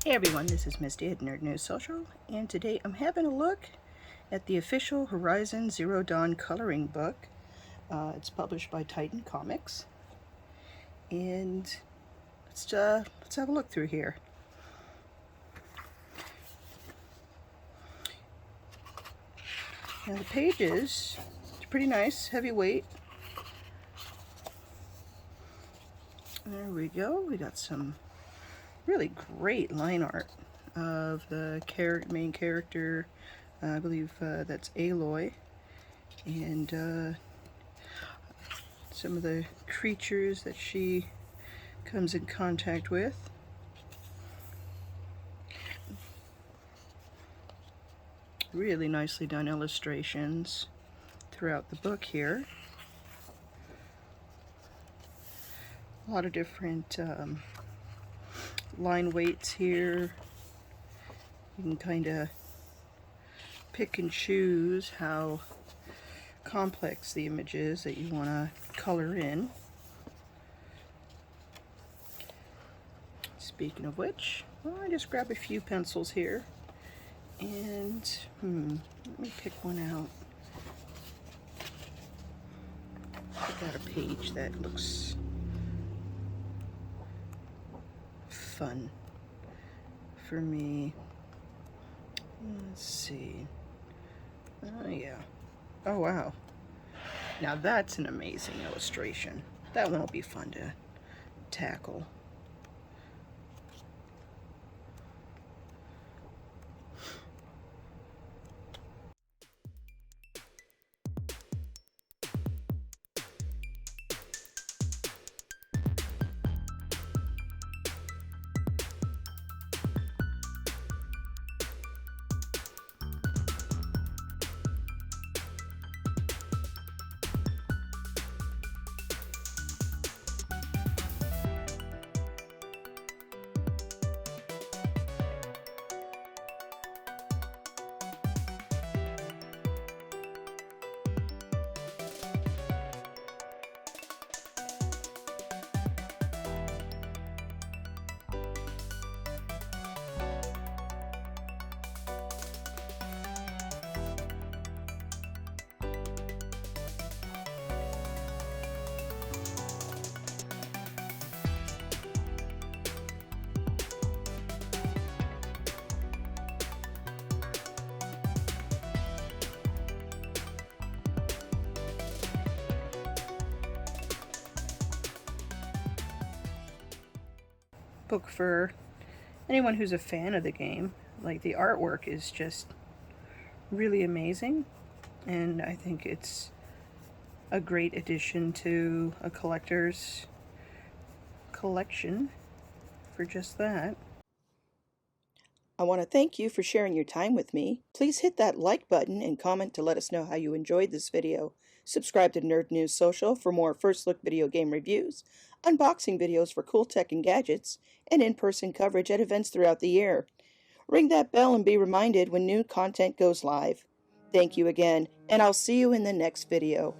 Hey everyone, this is Misty at Nerd News Social, and today I'm having a look at the official Herizon Zero Dawn coloring book. It's published by Titan Comics, and let's have a look through here. Now the pages, it's pretty nice, heavyweight. There we go. We got some really great line art of the main character. I believe that's Aloy, and some of the creatures that she comes in contact with. Really nicely done illustrations throughout the book here. A lot of different line weights here. You can kind of pick and choose how complex the image is that you want to color in. Speaking of which, well, I just grab a few pencils here and let me pick one out. I got a page that looks fun for me. Let's see. Oh yeah. Oh wow. Now that's an amazing illustration. That one will be fun to tackle. Book for anyone who's a fan of the game. Like, the artwork is just really amazing, and I think it's a great addition to a collector's collection for just that. I want to thank you for sharing your time with me. Please hit that like button and comment to let us know how you enjoyed this video. Subscribe to Nerd News Social for more first look video game reviews, unboxing videos for cool tech and gadgets, and in-person coverage at events throughout the year. Ring that bell and be reminded when new content goes live. Thank you again, and I'll see you in the next video.